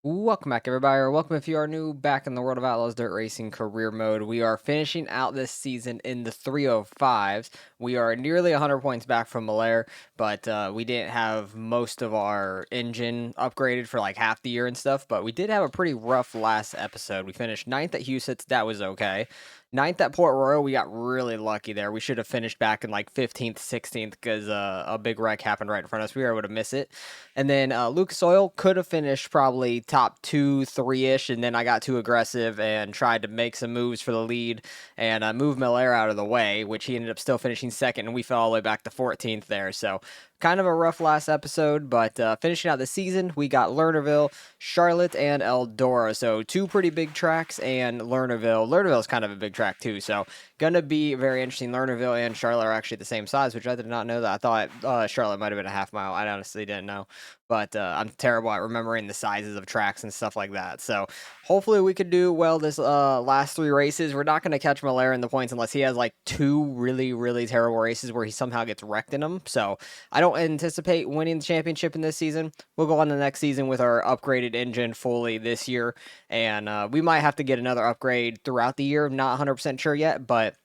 Welcome back, everybody, or welcome if you are new back in the World of Outlaws Dirt Racing career mode. We are finishing out this season in the 305s. We are nearly 100 points back from Malaire, but we didn't have most of our engine upgraded for like half the year and stuff, but we did have a pretty rough last episode. We finished 9th at Huset's. That was okay. 9th at Port Royal, we got really lucky there. We should have finished back in like 15th, 16th because a big wreck happened right in front of us. We were able to miss it. And then Lucas Oil could have finished probably top 2, 3-ish, and then I got too aggressive and tried to make some moves for the lead and move Miller out of the way, which he ended up still finishing second, and we fell all the way back to 14th there. So kind of a rough last episode, but finishing out the season, we got Lernerville, Charlotte, and Eldora. So two pretty big tracks, and Lernerville. Lernerville is kind of a big track too, so gonna be very interesting. Lernerville and Charlotte are actually the same size, which I did not know that. I thought Charlotte might have been a half mile. I honestly didn't know, but I'm terrible at remembering the sizes of tracks and stuff like that. So hopefully we could do well this last 3 races. We're not going to catch Malaire in the points unless he has like 2 really, really terrible races where he somehow gets wrecked in them. So I don't anticipate winning the championship in this season. We'll go on the next season with our upgraded engine fully this year, and we might have to get another upgrade throughout the year. Not 100% sure yet, but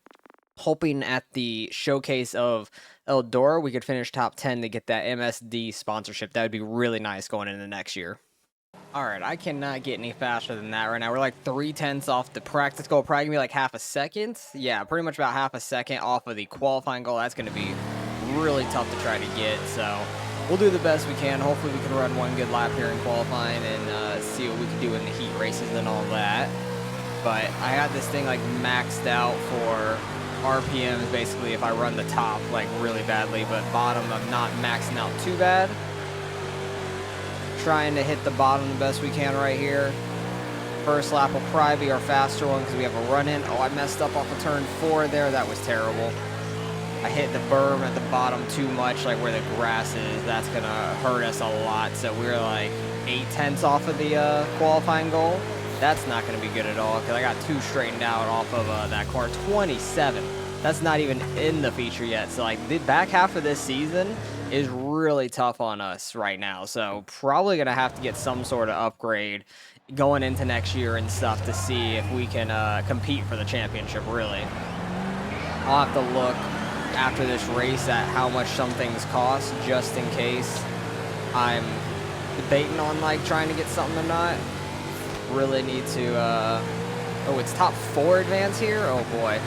hoping at the showcase of Eldora we could finish top 10 to get that MSD sponsorship. That would be really nice going into next year. All right, I cannot get any faster than that right now. We're like 3/10 off the practice goal. Probably gonna be like half a second. Yeah, pretty much about half a second off of the qualifying goal. That's gonna be really tough to try to get. So we'll do the best we can. Hopefully we can run one good lap here in qualifying and see what we can do in the heat races and all that. But I had this thing like maxed out for RPMs basically if I run the top like really badly, but bottom I'm not maxing out too bad. Trying to hit the bottom the best we can right here. First lap will probably be our faster one because we have a run in. Oh, I messed up off of turn 4 there. That was terrible. I hit the berm at the bottom too much, like where the grass is. That's gonna hurt us a lot. So we're like 8/10 off of the qualifying goal. That's not going to be good at all because I got 2 straightened out off of that corner. 27. That's not even in the feature yet. So, like, the back half of this season is really tough on us right now. So, probably going to have to get some sort of upgrade going into next year and stuff to see if we can compete for the championship, really. I'll have to look after this race at how much some things cost just in case I'm debating on, like, trying to get something or not. Really need to, oh, it's top 4 advance here? Oh boy.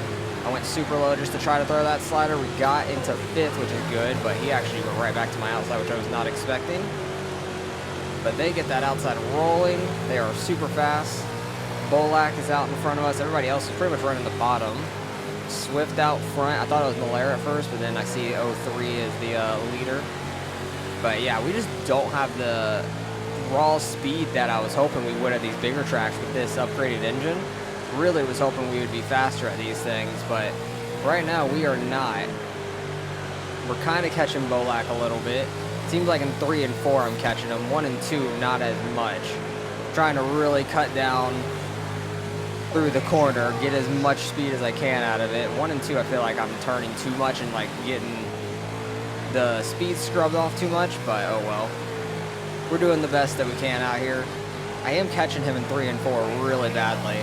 I went super low just to try to throw that slider. We got into 5th, which is good, but he actually went right back to my outside, which I was not expecting. But they get that outside rolling. They are super fast. Bolak is out in front of us. Everybody else is pretty much running the bottom. Swift out front. I thought it was Malaire at first, but then I see 03 is the leader. But yeah, we just don't have the raw speed that I was hoping we would at these bigger tracks with this upgraded engine. Really was hoping we would be faster at these things, but right now we are not. We're kind of catching Bolak a little bit. Seems like in 3 and 4 I'm catching him. 1 and 2 not as much. Trying to really cut down through the corner, get as much speed as I can out of it. 1 and 2 I feel like I'm turning too much and like getting the speed scrubbed off too much, but oh well. We're doing the best that we can out here. I am catching him in 3 and 4 really badly.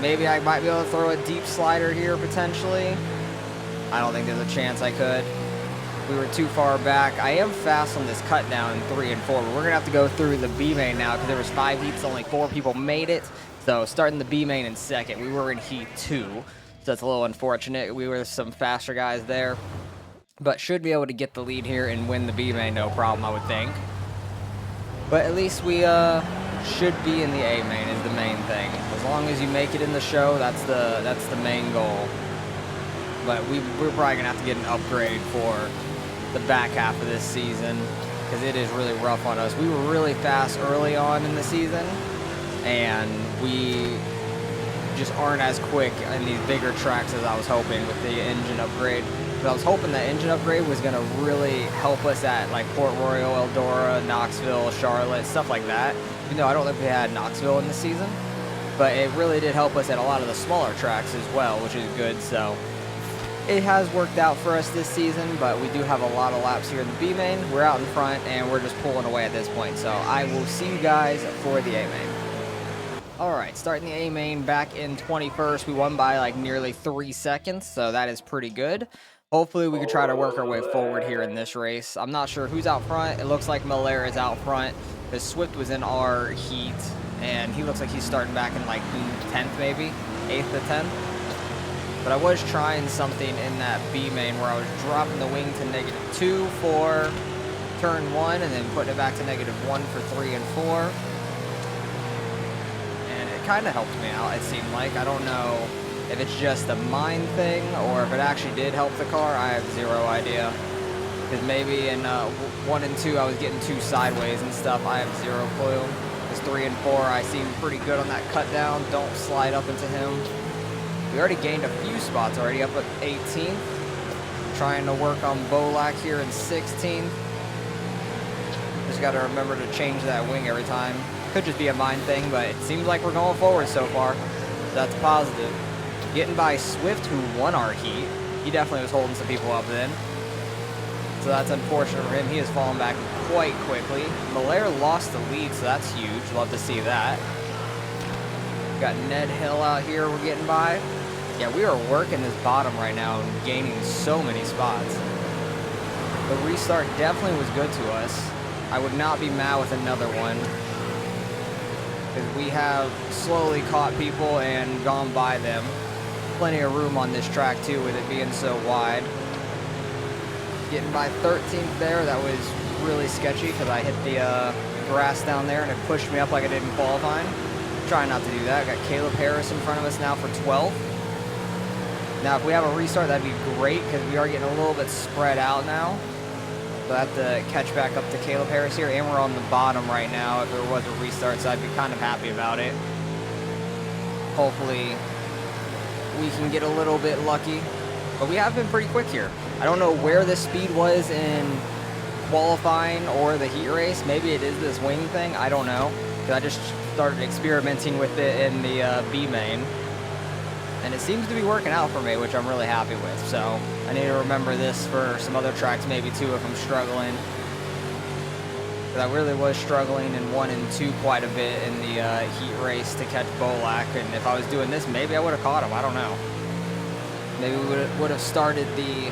Maybe I might be able to throw a deep slider here potentially. I don't think there's a chance I could. We were too far back. I am fast on this cut down in 3 and 4, but we're going to have to go through the B main now because there was 5 heats, only 4 people made it. So starting the B main in second. We were in heat 2, so that's a little unfortunate. We were some faster guys there, but should be able to get the lead here and win the B main no problem, I would think. But at least we should be in the A main is the main thing. As long as you make it in the show, that's the main goal. But we're probably gonna have to get an upgrade for the back half of this season because it is really rough on us. We were really fast early on in the season, and we just aren't as quick in these bigger tracks as I was hoping with the engine upgrade. But I was hoping that engine upgrade was going to really help us at like Port Royal, Eldora, Knoxville, Charlotte, stuff like that. Even though I don't think we had Knoxville in this season. But it really did help us at a lot of the smaller tracks as well, which is good. So it has worked out for us this season, but we do have a lot of laps here in the B main. We're out in front, and we're just pulling away at this point. So I will see you guys for the A main. All right, starting the A main back in 21st. We won by like nearly 3 seconds, so that is pretty good. Hopefully we can try to work our way forward here in this race. I'm not sure who's out front. It looks like Miller is out front, because Swift was in our heat, and he looks like he's starting back in like 10th maybe, 8th to 10th. But I was trying something in that B main where I was dropping the wing to -2 for turn 1 and then putting it back to -1 for 3 and 4. And it kind of helped me out, it seemed like. I don't know if it's just a mind thing or if it actually did help the car. I have zero idea. Because maybe in 1 and 2 I was getting too sideways and stuff. I have zero clue. Because 3 and 4 I seem pretty good on that cut down. Don't slide up into him. We already gained a few spots already, up at 18th. Trying to work on Bolak here in 16th. Just got to remember to change that wing every time. Could just be a mind thing, but it seems like we're going forward so far. So that's positive. Getting by Swift, who won our heat. He definitely was holding some people up then. So that's unfortunate for him. He has fallen back quite quickly. Miller lost the lead, so that's huge. Love to see that. Got Ned Hill out here we're getting by. Yeah, we are working this bottom right now and gaining so many spots. The restart definitely was good to us. I would not be mad with another one, because we have slowly caught people and gone by them. Plenty of room on this track too, with it being so wide. Getting by 13th there, that was really sketchy because I hit the grass down there and it pushed me up like I did in qualifying. Trying not to do that. Got Caleb Harris in front of us now for 12th. Now, if we have a restart, that'd be great because we are getting a little bit spread out now. So I have to catch back up to Caleb Harris here, and we're on the bottom right now if there was a restart, so I'd be kind of happy about it. Hopefully, we can get a little bit lucky. But we have been pretty quick here. I don't know where the speed was in qualifying or the heat race. Maybe it is this wing thing. I don't know. Because I just started experimenting with it in the B main. And it seems to be working out for me, which I'm really happy with. So I need to remember this for some other tracks maybe too if I'm struggling. Because I really was struggling in 1 and 2 quite a bit in the heat race to catch Bolak. And if I was doing this, maybe I would have caught him. I don't know. Maybe we would have started the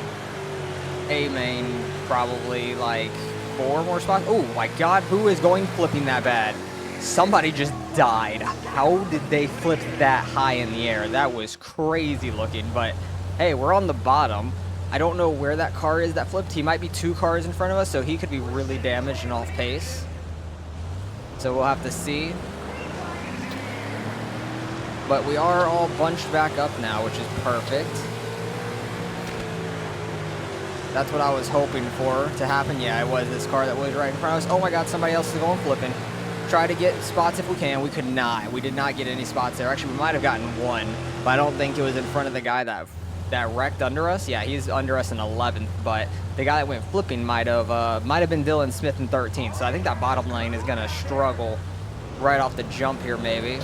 A main probably like 4 more spots. Oh my God, who is going flipping that bad? Somebody just died. How did they flip that high in the air? That was crazy looking, but hey, we're on the bottom. I don't know where that car is that flipped. He might be 2 cars in front of us, so he could be really damaged and off pace. So we'll have to see. But we are all bunched back up now, which is perfect. That's what I was hoping for to happen. Yeah, it was this car that was right in front of us. Oh my God, somebody else is going flipping. Try to get spots if we can. We could not. We did not get any spots there. Actually, we might have gotten 1, but I don't think it was in front of the guy that wrecked under us. Yeah, he's under us in 11th, but the guy that went flipping might have been Dylan Smith in 13th. So I think that bottom lane is gonna struggle right off the jump here, maybe.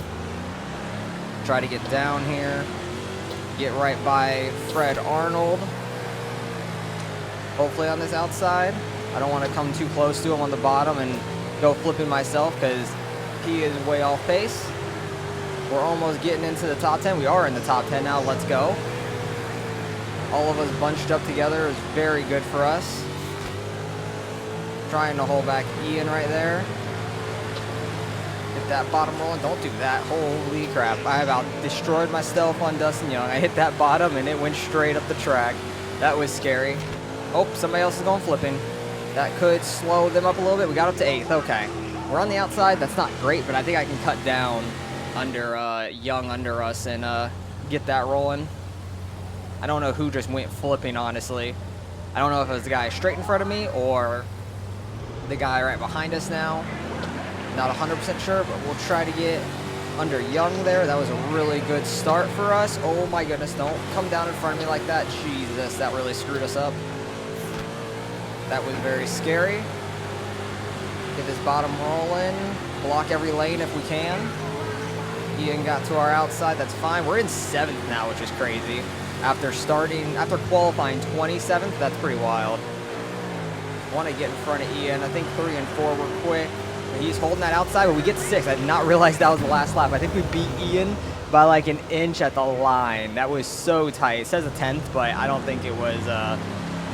Try to get down here, get right by Fred Arnold. Hopefully on this outside. I don't want to come too close to him on the bottom and go flipping myself because he is way off pace. We're almost getting into the top 10. We are in the top 10 now. Let's go. All of us bunched up together is very good for us. Trying to hold back Ian right there. Get that bottom rolling. Don't do that. Holy crap. I about destroyed myself on Dustin Young. I hit that bottom and it went straight up the track. That was scary. Oh, somebody else is going flipping. That could slow them up a little bit. We got up to 8th. Okay. We're on the outside. That's not great, but I think I can cut down under Young under us and get that rolling. I don't know who just went flipping, honestly. I don't know if it was the guy straight in front of me or the guy right behind us now. Not 100% sure, but we'll try to get under Young there. That was a really good start for us. Oh my goodness, don't come down in front of me like that. Jesus, that really screwed us up. That was very scary. Get this bottom rolling. Block every lane if we can. Ian got to our outside. That's fine. We're in 7th now, which is crazy. after qualifying 27th. That's pretty wild. Want to get in front of Ian. I think 3 and 4 were quick. He's holding that outside, but we get 6. I did not realize that was the last lap. I think we beat Ian by like an inch at the line. That was so tight. It says a 10th, but I don't think it was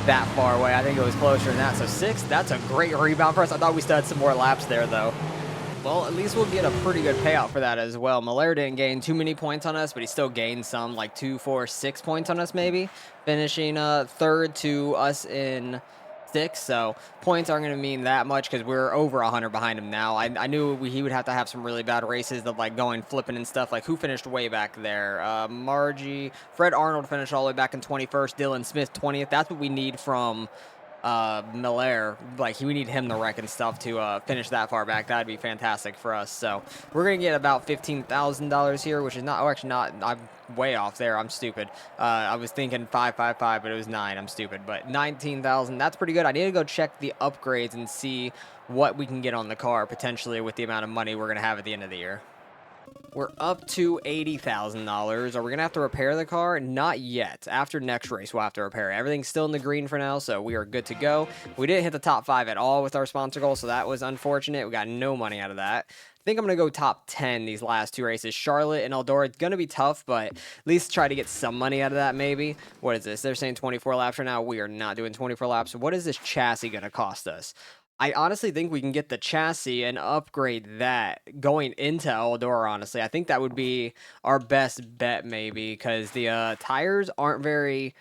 that far away. I think it was closer than that. So 6, that's a great rebound for us. I thought we still had some more laps there, though. Well, at least we'll get a pretty good payout for that as well. Malaire didn't gain too many points on us, but he still gained some, like 2, 4, 6 points on us maybe, finishing third to us in 6. So points aren't going to mean that much because we're over 100 behind him now. I knew he would have to have some really bad races of like going flipping and stuff. Like who finished way back there? Fred Arnold finished all the way back in 21st. Dylan Smith 20th. That's what we need from Malaire. Like we need him to wreck and stuff to finish that far back. That'd be fantastic for us. So we're gonna get about $15,000 here, which is not. Oh, actually not. I'm way off there. I'm stupid. I was thinking 555, but it was 9. I'm stupid. But 19,000. That's pretty good. I need to go check the upgrades and see what we can get on the car potentially with the amount of money we're gonna have at the end of the year. We're up to $80,000. Are we going to have to repair the car? Not yet. After next race, we'll have to repair it. Everything's still in the green for now, so we are good to go. We didn't hit the top 5 at all with our sponsor goal, so that was unfortunate. We got no money out of that. I think I'm going to go top 10 these last 2 races. Charlotte and Eldora, it's going to be tough, but at least try to get some money out of that maybe. What is this? They're saying 24 laps right now. We are not doing 24 laps. What is this chassis going to cost us? I honestly think we can get the chassis and upgrade that going into Eldora, honestly. I think that would be our best bet maybe because the tires aren't very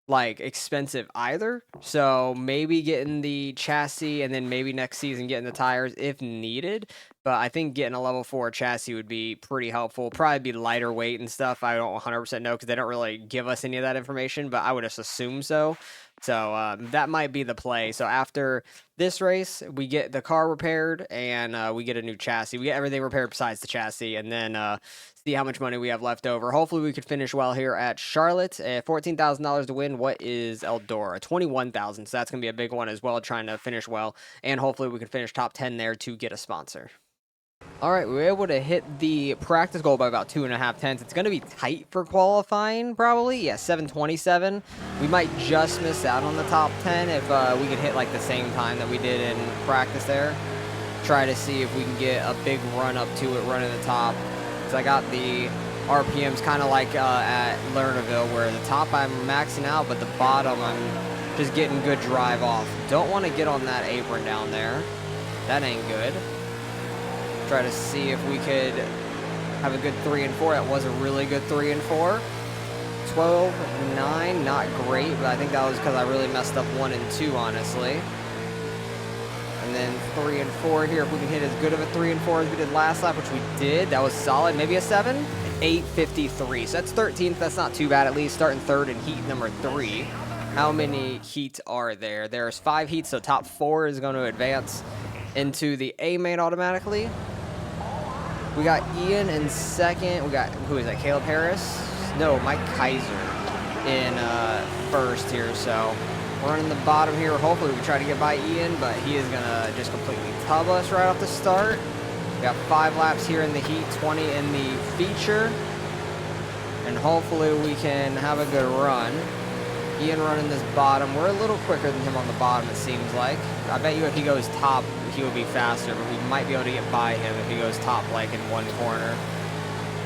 like expensive either. So maybe getting the chassis and then maybe next season getting the tires if needed. But I think getting a level 4 chassis would be pretty helpful. Probably be lighter weight and stuff. I don't 100% know because they don't really give us any of that information, but I would just assume so. So that might be the play. So after this race, we get the car repaired and we get a new chassis. We get everything repaired besides the chassis and then see how much money we have left over. Hopefully we could finish well here at Charlotte. $14,000 to win. What is Eldora? 21,000. So that's going to be a big one as well, trying to finish well. And hopefully we can finish top 10 there to get a sponsor. All right, we were able to hit the practice goal by about 2.5 tenths. It's going to be tight for qualifying, probably. Yeah, 7:27. We might just miss out on the top 10 if we could hit like the same time that we did in practice there. Try to see if we can get a big run up to it, running the top. Because I got the RPMs kind of like at Lernerville, where the top I'm maxing out, but the bottom I'm just getting good drive off. Don't want to get on that apron down there. That ain't good. Try to see if we could have a good 3 and 4. That was a really good 3 and 4. 12-9, not great, but I think that was because I really messed up 1 and 2, honestly. And then 3 and 4 here. If we can hit as good of a 3 and 4 as we did last lap, which we did, that was solid. Maybe a 7? 8:53. So that's 13th. That's not too bad, at least. Starting third in heat number 3. How many heats are there? There's 5 heats, so top 4 is going to advance into the A main automatically. We got Ian in second. We got, who is that, Caleb Harris? No, Mike Kaiser in first here. So we're running the bottom here. Hopefully we try to get by Ian, but he is going to just completely tub us right off the start. We got 5 laps here in the heat, 20 in the feature. And hopefully we can have a good run. Ian running this bottom. We're a little quicker than him on the bottom, it seems like. I bet you if he goes top, he will be faster, but we might be able to get by him if he goes top like in one corner.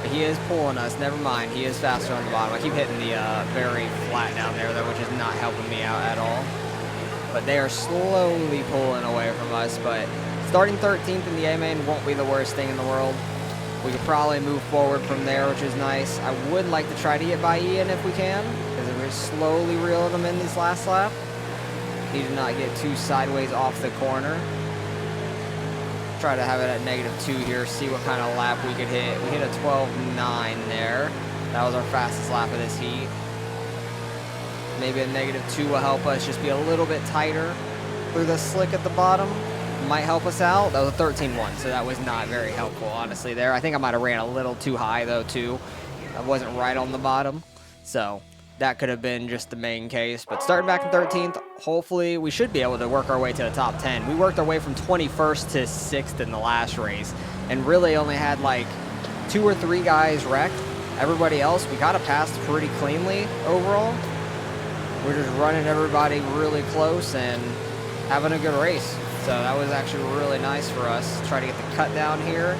But he is pulling us. Never mind. He is faster on the bottom. I keep hitting the very flat down there, though, which is not helping me out at all. But they are slowly pulling away from us. But starting 13th in the A-main won't be the worst thing in the world. We could probably move forward from there, which is nice. I would like to try to get by Ian if we can, because we're slowly reeling him in this last lap. Need to not get too sideways off the corner. Try to have it at -2 here, see what kind of lap we could hit. We hit a 12.9 there. That was our fastest lap of this heat. Maybe a -2 will help us just be a little bit tighter through the slick at the bottom. Might help us out. That was a 13.1, so that was not very helpful, honestly, there. I think I might have ran a little too high, though, too. I wasn't right on the bottom, so that could have been just the main case. But starting back in 13th, hopefully we should be able to work our way to the top 10. We worked our way from 21st to 6th in the last race and really only had like 2 or 3 guys wrecked. Everybody else, we got to pass pretty cleanly overall. We're just running everybody really close and having a good race. So that was actually really nice for us. Try to get the cut down here.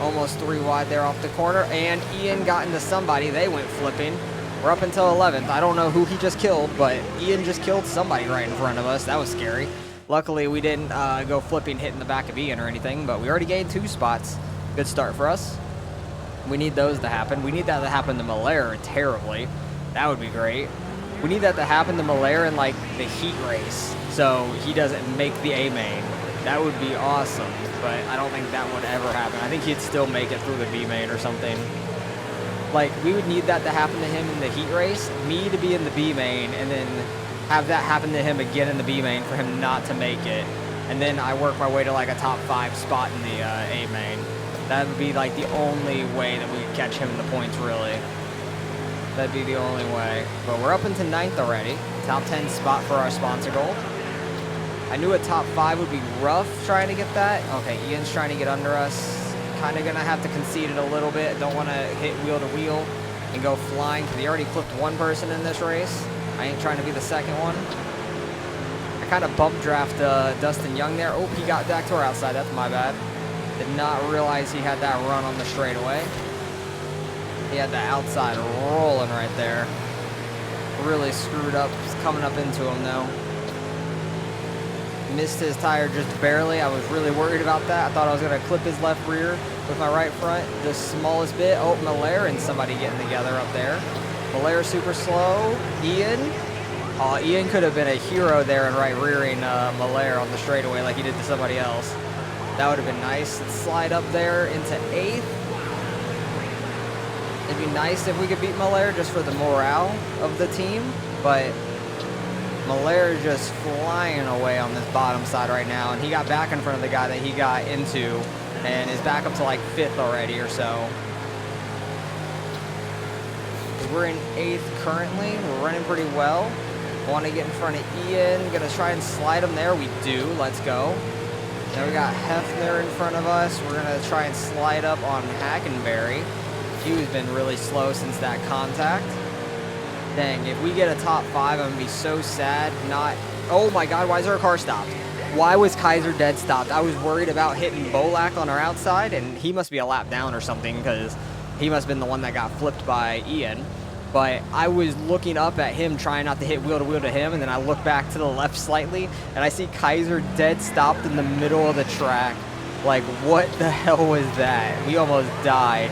Almost 3 wide there off the corner. And Ian got into somebody. They went flipping. We're up until 11th. I don't know who he just killed, but Ian just killed somebody right in front of us. That was scary. Luckily, we didn't go flipping, hitting the back of Ian or anything, but we already gained 2 spots. Good start for us. We need those to happen. We need that to happen to Malaire terribly. That would be great. We need that to happen to Malaire in, like, the heat race, so he doesn't make the A main. That would be awesome, but I don't think that would ever happen. I think he'd still make it through the B main or something. Like, we would need that to happen to him in the heat race, me to be in the B main, and then have that happen to him again in the B main for him not to make it. And then I work my way to, like, a top 5 spot in the A main. That would be, like, the only way that we could catch him in the points, really. That'd be the only way. But we're up into 9th already. Top 10 spot for our sponsor goal. I knew a top 5 would be rough trying to get that. Okay, Ian's trying to get under us. Kind of going to have to concede it a little bit. Don't want to hit wheel to wheel and go flying, because he already clipped 1 person in this race. I ain't trying to be the second one. I kind of bump draft Dustin Young there. Oh, he got back to our outside. That's my bad. Did not realize he had that run on the straightaway. He had the outside rolling right there. Really screwed up. He's coming up into him, though. Missed his tire just barely. I was really worried about that. I thought I was going to clip his left rear with my right front the smallest bit. Oh, Malaire and somebody getting together up there. Malaire super slow. Ian. Oh, Ian could have been a hero there and right rearing Malaire on the straightaway like he did to somebody else. That would have been nice. Let's slide up there into 8th. It'd be nice if we could beat Malaire just for the morale of the team, but Malaire is just flying away on this bottom side right now, and he got back in front of the guy that he got into and is back up to like 5th already or so. We're in 8th currently. We're running pretty well. Want to get in front of Ian. Gonna try and slide him there. We do. Let's go. Now we got Hefner in front of us. We're gonna try and slide up on Hackenberry. He's been really slow since that contact. Dang, if we get a top 5, I'm gonna be so sad. Not, oh my God, why is our car stopped? Why was Kaiser dead stopped? I was worried about hitting Bolak on our outside, and he must be a lap down or something, because he must have been the one that got flipped by Ian. But I was looking up at him, trying not to hit wheel to him, and then I look back to the left slightly, and I see Kaiser dead stopped in the middle of the track. Like, what the hell was that? We almost died.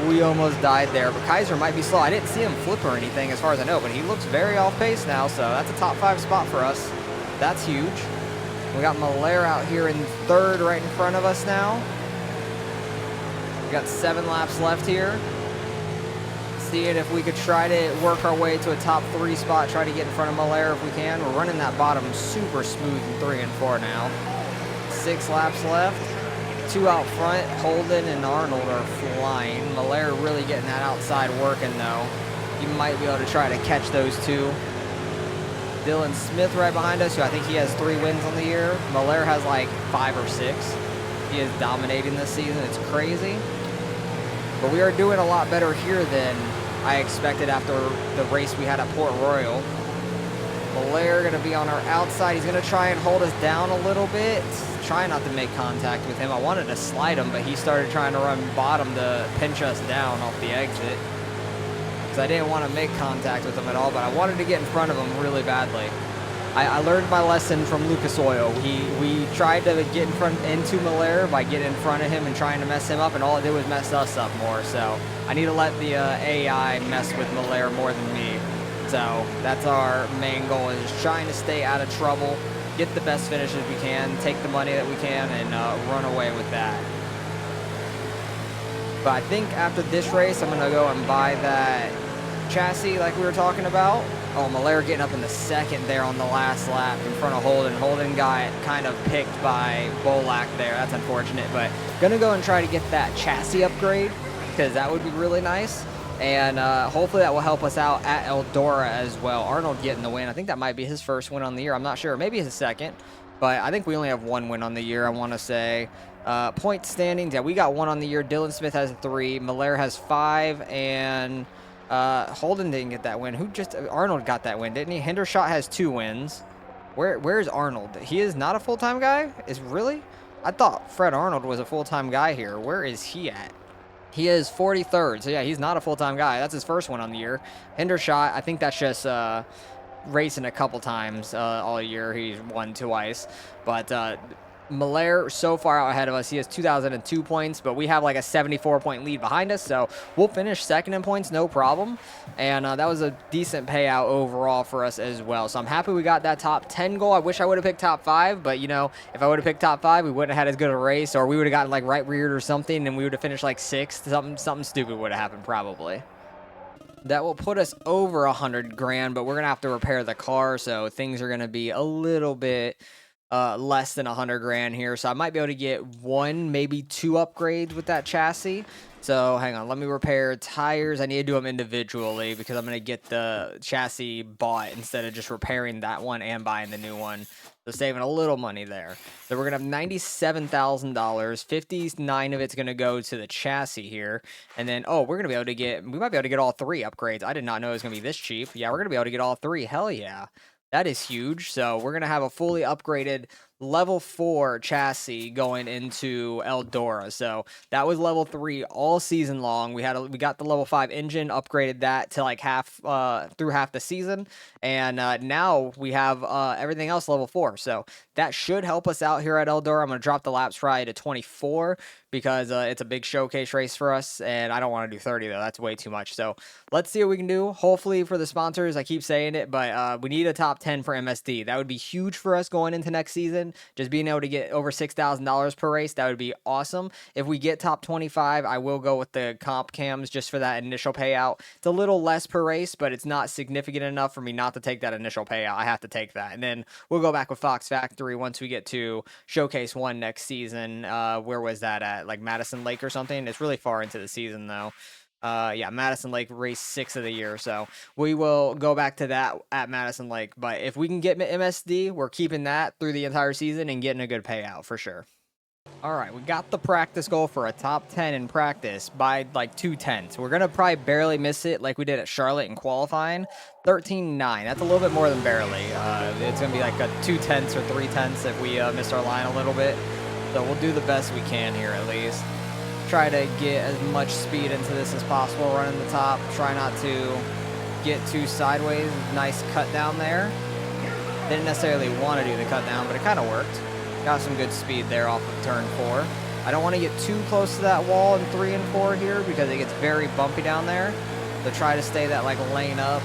We almost died there, but Kaiser might be slow. I didn't see him flip or anything as far as I know, but he looks very off pace now, so that's a top 5 spot for us. That's huge. We got Malaire out here in 3rd right in front of us now. We got 7 laps left here. Seeing if we could try to work our way to a top 3 spot, try to get in front of Malaire if we can. We're running that bottom super smooth in 3 and 4 now. 6 laps left. 2 out front, Holden and Arnold are flying. Malaire really getting that outside working, though. He might be able to try to catch those 2. Dylan Smith right behind us, who I think he has 3 wins on the year. Malaire has like 5 or 6. He is dominating this season. It's crazy. But we are doing a lot better here than I expected after the race we had at Port Royal. Malaire going to be on our outside. He's going to try and hold us down a little bit. Try not to make contact with him. I wanted to slide him, but he started trying to run bottom to pinch us down off the exit. Because I didn't want to make contact with him at all, but I wanted to get in front of him really badly. I learned my lesson from Lucas Oil. We tried to get into Malaire by getting in front of him and trying to mess him up, and all it did was mess us up more. So I need to let the AI mess with Malaire more than me. So that's our main goal, is trying to stay out of trouble, get the best finishes we can, take the money that we can, and run away with that. But I think after this race, I'm going to go and buy that chassis like we were talking about. Oh, Malaire getting up in the 2nd there on the last lap in front of Holden. Holden got kind of picked by Bolak there. That's unfortunate, but going to go and try to get that chassis upgrade, because that would be really nice. And hopefully that will help us out at Eldora as well. Arnold getting the win. I think that might be his 1st win on the year. I'm not sure. Maybe his 2nd. But I think we only have 1 win on the year, I want to say. Point standings, yeah, we got 1 on the year. Dylan Smith has 3. Malaire has 5. And Holden didn't get that win. Arnold got that win, didn't he? Hendershot has 2 wins. Where's Arnold? He is not a full-time guy? I thought Fred Arnold was a full-time guy here. Where is he at? He is 43rd. So, yeah, he's not a full-time guy. That's his first one on the year. Hendershot, I think that's just racing a couple times all year. He's won twice. But Malaire so far out ahead of us. He has 2,002 points, but we have like a 74-point lead behind us, so we'll finish second in points, no problem. And that was a decent payout overall for us as well. So I'm happy we got that top 10 goal. I wish I would have picked top 5, but, you know, if I would have picked top 5, we wouldn't have had as good a race, or we would have gotten like right reared or something, and we would have finished like 6th. Something stupid would have happened probably. That will put us over 100 grand, but we're going to have to repair the car, so things are going to be a little bit less than 100 grand here. So I might be able to get 1, maybe 2 upgrades with that chassis. So hang on, let me repair tires. I need to do them individually because I'm going to get the chassis bought instead of just repairing that one and buying the new one. So saving a little money there. So we're going to have $97,000. 59 of it's going to go to the chassis here. And then, we might be able to get all 3 upgrades. I did not know it was going to be this cheap. Yeah, we're going to be able to get all 3. Hell yeah. That is huge. So we're going to have a fully upgraded level 4 chassis going into Eldora. So that was level 3 all season long. We got the level 5 engine, upgraded that to like through half the season. And now we have everything else level 4. So that should help us out here at Eldora. I'm going to drop the laps probably to 24 because it's a big showcase race for us. And I don't want to do 30 though. That's way too much. So let's see what we can do. Hopefully for the sponsors, I keep saying it, but we need a top 10 for MSD. That would be huge for us going into next season. Just being able to get over $6,000 per race, that would be awesome. If we get top 25, I will go with the comp cams just for that initial payout. It's a little less per race, but it's not significant enough for me not to take that initial payout. I have to take that. And then we'll go back with Fox Factory once we get to Showcase 1 next season. Where was that at? Like Madison Lake or something? It's really far into the season, though. Yeah, Madison Lake race 6 of the year, so we will go back to that at Madison Lake. But if we can get MSD, we're keeping that through the entire season and getting a good payout for sure. All right, we got the practice goal for a top 10 in practice by like 2/10. We're gonna probably barely miss it like we did at Charlotte in qualifying. 13.9. That's a little bit more than barely. It's gonna be like a 2/10 or 3/10 if we missed our line a little bit. So we'll do the best we can here at least. Try to get as much speed into this as possible, running the top. Try not to get too sideways. Nice cut down there. Didn't necessarily want to do the cut down, but it kind of worked. Got some good speed there off of turn 4. I don't want to get too close to that wall in 3 and 4 here because it gets very bumpy down there. So try to stay that like lane up.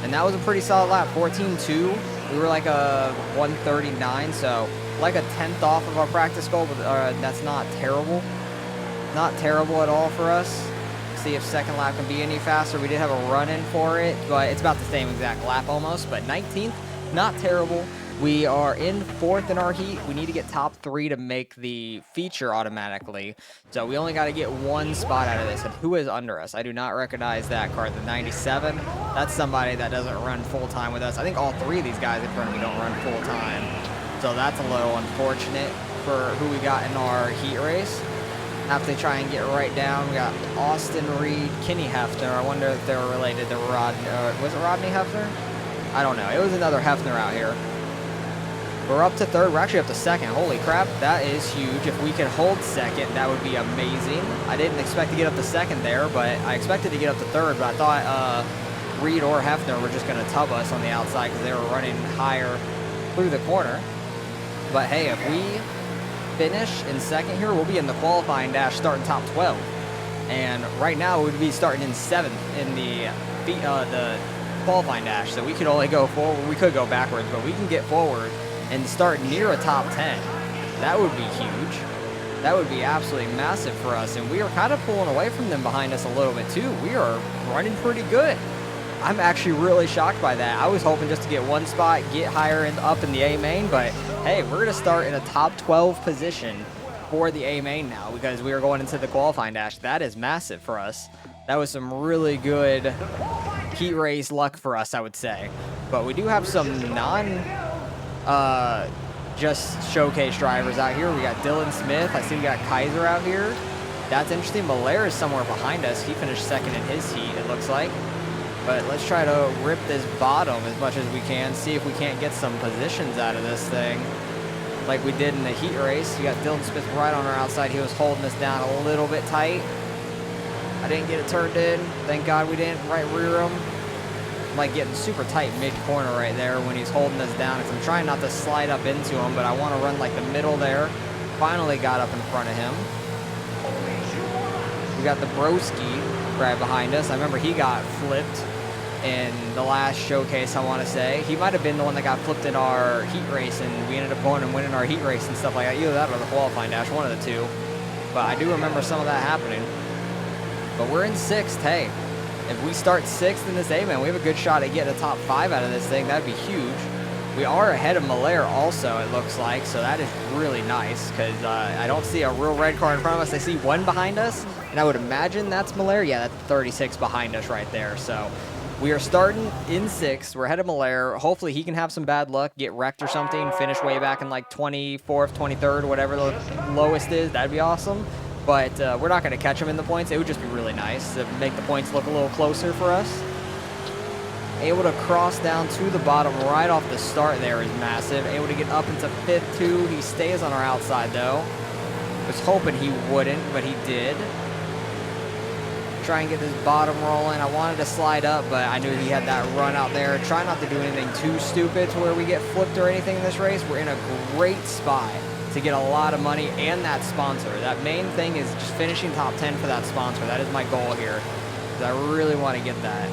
And that was a pretty solid lap, 14.2. We were like a 139, so like a 10th off of our practice goal, but that's not terrible. Not terrible at all for us. See if second lap can be any faster. We did have a run-in for it, but it's about the same exact lap almost. But 19th, not terrible. We are in 4th in our heat. We need to get top 3 to make the feature automatically. So we only got to get 1 spot out of this. And who is under us? I do not recognize that car. The 97. That's somebody that doesn't run full-time with us. I think all 3 of these guys in front of me don't run full-time. So that's a little unfortunate for who we got in our heat race. Have to try and get right down. We got Austin Reed, Kenny Hefner. I wonder if they were related to was it Rodney Hefner? I don't know. It was another Hefner out here. We're up to 3rd. We're actually up to 2nd. Holy crap, that is huge. If we could hold 2nd, that would be amazing. I didn't expect to get up to 2nd there, but I expected to get up to 3rd, but I thought Reed or Hefner were just going to tub us on the outside because they were running higher through the corner. But hey, if we finish in 2nd here, we'll be in the qualifying dash starting top 12. And right now we'd be starting in 7th in the qualifying dash. So we could only go forward. We could go backwards, but we can get forward and start near a top 10. That would be huge. That would be absolutely massive for us. And we are kind of pulling away from them behind us a little bit too. We are running pretty good. I'm actually really shocked by that. I was hoping just to get 1 spot, get higher and up in the A main, but hey, we're gonna start in a top 12 position for the A main now because we are going into the qualifying dash. That is massive for us. That was some really good heat race luck for us, I would say. But we do have some just showcase drivers out here. We got Dylan Smith. I see we got Kaiser out here. That's interesting. Malaire is somewhere behind us. He finished second in his heat, it looks like. But let's try to rip this bottom as much as we can, see if we can't get some positions out of this thing like we did in the heat race. You got Dylan Smith right on our outside. He was holding us down a little bit tight. I didn't get it turned in. Thank God we didn't right rear him. I'm like getting super tight mid-corner right there when he's holding us down, because I'm trying not to slide up into him, but I want to run like the middle there. Finally got up in front of him. We got the Broski right behind us. I remember he got flipped in the last showcase, I want to say. He might have been the one that got flipped in our heat race, and we ended up going and winning our heat race and stuff like that. Either that or the qualifying dash, one of the two. But I do remember some of that happening. But we're in 6th. Hey, if we start 6th in this A-Man, we have a good shot at getting a top 5 out of this thing. That'd be huge. We are ahead of Malaire also, it looks like, so that is really nice, because I don't see a real red car in front of us. I see one behind us, and I would imagine that's Malaire. Yeah, that's 36 behind us right there. So we are starting in 6th. We're ahead of Malaire. Hopefully he can have some bad luck, get wrecked or something, finish way back in like 24th, 23rd, whatever the lowest is. That'd be awesome. But we're not going to catch him in the points. It would just be really nice to make the points look a little closer for us. Able to cross down to the bottom right off the start there is massive. Able to get up into 5th too. He stays on our outside though. Was hoping he wouldn't, but he did. Try and get this bottom rolling. I wanted to slide up, but I knew he had that run out there. Try not to do anything too stupid to where we get flipped or anything in this race. We're in a great spot to get a lot of money and that sponsor. That main thing is just finishing top 10 for that sponsor. That is my goal here, because I really want to get that.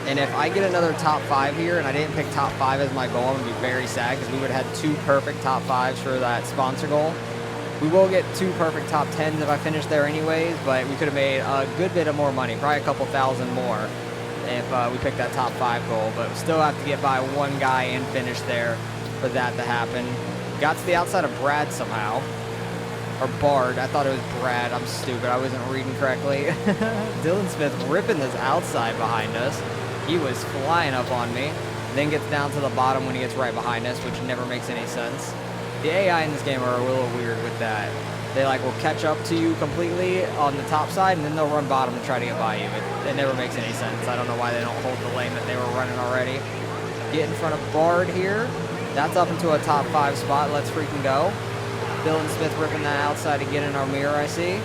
And if I get another top 5 here and I didn't pick top 5 as my goal, I'm going to be very sad, because we would have had 2 perfect top 5s for that sponsor goal. We will get 2 perfect top 10s if I finish there anyways, but we could have made a good bit of more money, probably a couple thousand more if we picked that top 5 goal. But we still have to get by one guy and finish there for that to happen. Got to the outside of Brad somehow. Or Bard. I thought it was Brad. I'm stupid. I wasn't reading correctly. Dylan Smith ripping this outside behind us. He was flying up on me. Then gets down to the bottom when he gets right behind us, which never makes any sense. The AI in this game are a little weird with that. They like will catch up to you completely on the top side, and then they'll run bottom to try to get by you. It never makes any sense. I don't know why they don't hold the lane that they were running already. Get in front of Bard here. That's up into a top 5 spot. Let's freaking go. Dylan Smith ripping that outside to get in our mirror, I see.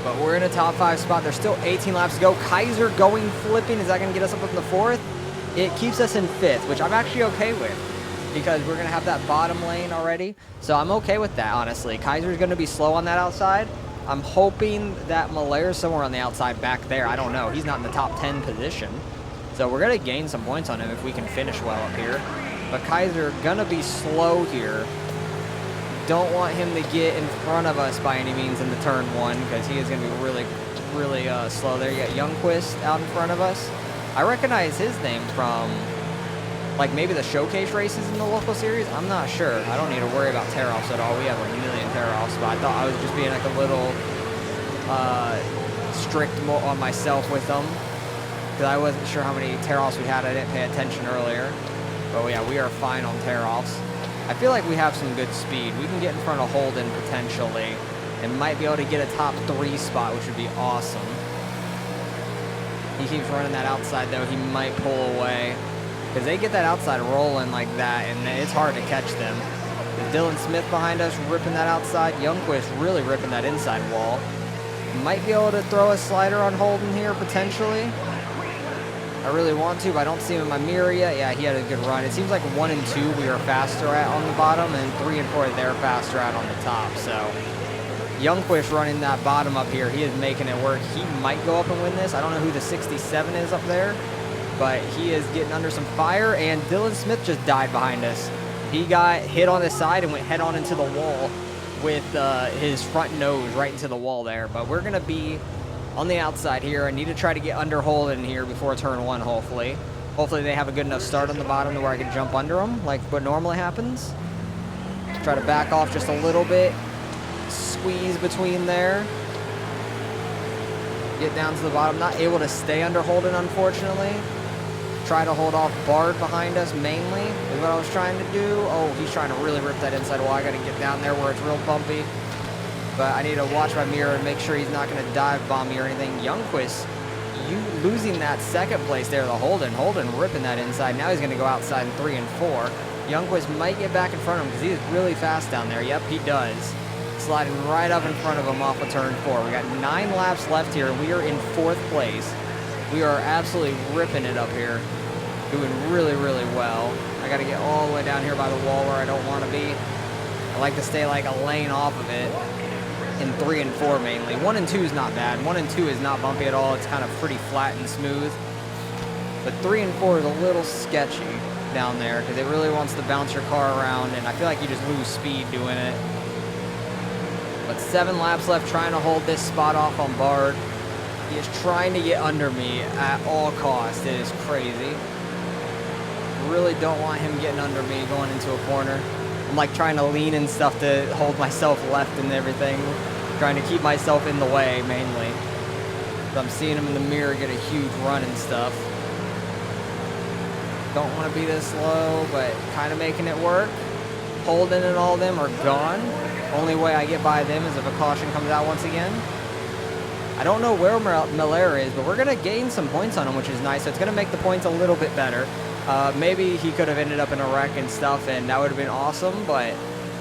But we're in a top 5 spot. There's still 18 laps to go. Kaiser going flipping. Is that going to get us up in the 4th? It keeps us in 5th, which I'm actually okay with, because we're going to have that bottom lane already. So I'm okay with that, honestly. Kaiser's going to be slow on that outside. I'm hoping that Malaire's somewhere on the outside back there. I don't know. He's not in the top 10 position. So we're going to gain some points on him if we can finish well up here. But Kaiser going to be slow here. Don't want him to get in front of us by any means in the turn 1, because he is going to be really, really slow there. You got Youngquist out in front of us. I recognize his name from like maybe the showcase races in the local series. I'm not sure. I don't need to worry about tear-offs at all. We have a million tear-offs, but I thought I was just being like a little strict on myself with them, because I wasn't sure how many tear-offs we had. I didn't pay attention earlier. But yeah, we are fine on tear-offs. I feel like we have some good speed. We can get in front of Holden potentially, and might be able to get a top 3 spot, which would be awesome. He keeps running that outside though. He might pull away, because they get that outside rolling like that, and it's hard to catch them. There's Dylan Smith behind us ripping that outside. Youngquist really ripping that inside wall. Might be able to throw a slider on Holden here potentially. I really want to, but I don't see him in my mirror yet. Yeah, he had a good run. It seems like 1 and 2 we are faster at on the bottom, and 3 and 4 they're faster at on the top. So Youngquist running that bottom up here. He is making it work. He might go up and win this. I don't know who the 67 is up there, but he is getting under some fire, and Dylan Smith just died behind us. He got hit on the side and went head on into the wall with his front nose right into the wall there. But we're going to be on the outside here. I need to try to get under Holden here before turn 1, hopefully. Hopefully they have a good enough start on the bottom to where I can jump under them, like what normally happens. Try to back off just a little bit. Squeeze between there. Get down to the bottom. Not able to stay under Holden, unfortunately. Try to hold off Bard behind us mainly. We what I was trying to do. Oh, he's trying to really rip that inside wall. I got to get down there where it's real bumpy. But I need to watch my mirror and make sure he's not going to dive bomb me or anything. Youngquist, you losing that second place there, the Holden ripping that inside. Now he's going to go outside in 3 and 4. Youngquist might get back in front of him because he is really fast down there. Yep, he does. Sliding right up in front of him off of turn 4. We got 9 laps left here. We are in 4th place. We are absolutely ripping it up here. Doing really, really well. I got to get all the way down here by the wall where I don't want to be. I like to stay like a lane off of it. In 3 and 4 mainly. 1 and 2 is not bad. 1 and 2 is not bumpy at all. It's kind of pretty flat and smooth. But 3 and 4 is a little sketchy down there because it really wants to bounce your car around, and I feel like you just lose speed doing it. But 7 laps left, trying to hold this spot off on Bard. He is trying to get under me at all costs. It is crazy. Really don't want him getting under me going into a corner. I'm like trying to lean and stuff to hold myself left and everything. Trying to keep myself in the way mainly. But I'm seeing him in the mirror get a huge run and stuff. Don't want to be this low, but kind of making it work. Holden and all of them are gone. Only way I get by them is if a caution comes out once again. I don't know where Miller is, but we're going to gain some points on him, which is nice. So it's going to make the points a little bit better. Maybe he could have ended up in a wreck and stuff, and that would have been awesome, but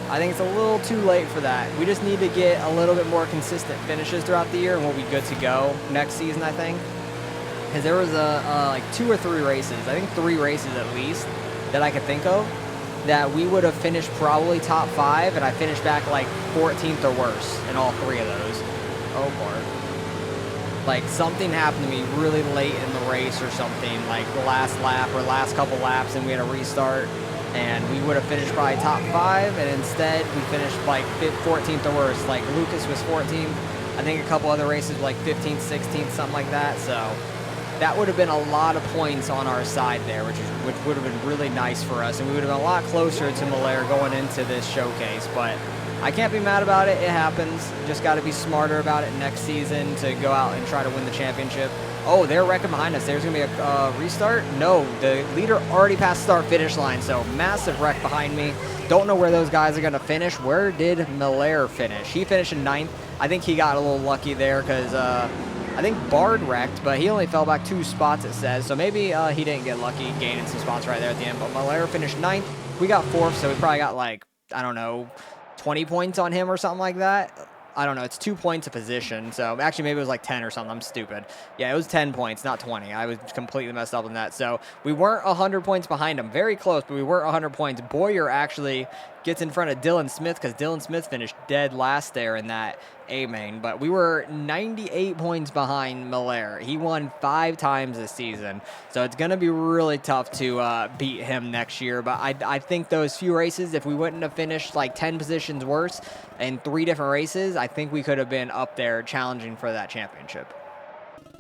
I think it's a little too late for that. We just need to get a little bit more consistent finishes throughout the year, and we'll be good to go next season, I think. Because there was like 2 or 3 races, I think 3 races at least, that I could think of, that we would have finished probably top 5, and I finished back like 14th or worse in all 3 of those. Oh, Bart. Like, something happened to me really late in the race or something, like the last lap or last couple laps, and we had a restart, and we would have finished probably top 5, and instead we finished like 14th or worse. Like, Lucas was 14th. I think a couple other races were like 15th, 16th, something like that. So that would have been a lot of points on our side there, which would have been really nice for us, and we would have been a lot closer to Miller going into this showcase. But I can't be mad about it. It happens. Just got to be smarter about it next season to go out and try to win the championship. Oh, they're wrecking behind us. There's going to be a restart. No, the leader already passed start-finish line, so massive wreck behind me. Don't know where those guys are going to finish. Where did Miller finish? He finished in 9th. I think he got a little lucky there because I think Bard wrecked, but he only fell back 2 spots, it says. So maybe he didn't get lucky gaining some spots right there at the end. But Miller finished 9th. We got 4th, so we probably got like, I don't know, 20 points on him or something like that. I don't know. It's 2 points a position. So actually, maybe it was like 10 or something. I'm stupid. Yeah, it was 10 points, not 20. I was completely messed up on that. So we weren't 100 points behind him. Very close, but we weren't 100 points. Boyer actually gets in front of Dylan Smith because Dylan Smith finished dead last there in that A-main. But we were 98 points behind Miller. He won 5 times this season. So it's going to be really tough to beat him next year. But I think those few races, if we wouldn't have finished like 10 positions worse in 3 different races, I think we could have been up there challenging for that championship.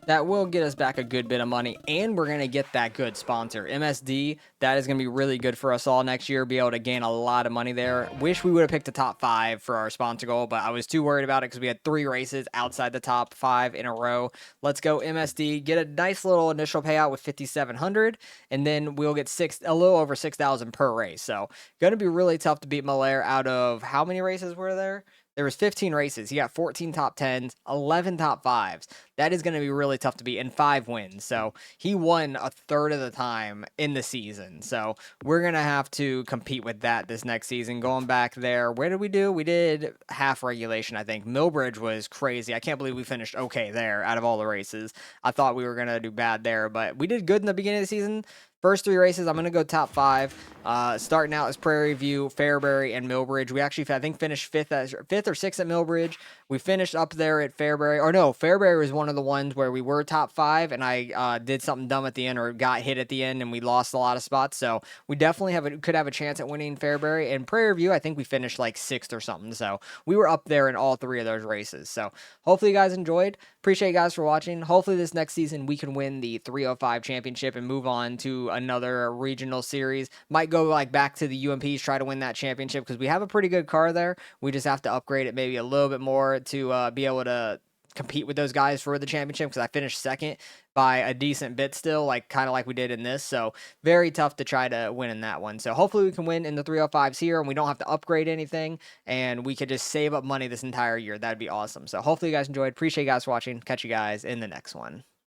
That will get us back a good bit of money, and we're going to get that good sponsor. MSD, that is going to be really good for us all next year, be able to gain a lot of money there. Wish we would have picked the top 5 for our sponsor goal, but I was too worried about it because we had 3 races outside the top 5 in a row. Let's go MSD, get a nice little initial payout with 5,700, and then we'll get a little over 6,000 per race. So going to be really tough to beat Malaire out of how many races were there? There was 15 races. He got 14 top 10s, 11 top 5s. That is going to be really tough to beat, and 5 wins. So he won a third of the time in the season. So we're going to have to compete with that this next season. Going back there, where did we do? We did half regulation, I think. Millbridge was crazy. I can't believe we finished okay there out of all the races. I thought we were going to do bad there, but we did good in the beginning of the season. First 3 races, I'm going to go top 5. Starting out as Prairie View, Fairbury, and Millbridge. We actually, I think, finished 5th or 6th at Millbridge. We finished up there at Fairbury. Or no, Fairbury was one of the ones where we were top 5, and I did something dumb at the end or got hit at the end, and we lost a lot of spots. So we definitely could have a chance at winning Fairbury. And Prairie View, I think we finished like 6th or something. So we were up there in all 3 of those races. So hopefully you guys enjoyed. Appreciate you guys for watching. Hopefully this next season we can win the 305 championship and move on to another regional series. Might go like back to the UMPs, try to win that championship because we have a pretty good car there. We just have to upgrade it maybe a little bit more to be able to compete with those guys for the championship because I finished second by a decent bit still, like kind of like we did in this. So very tough to try to win in that one. So hopefully we can win in the 305s here and we don't have to upgrade anything and we could just save up money this entire year. That'd be awesome. So hopefully you guys enjoyed. Appreciate you guys watching. Catch you guys in the next one.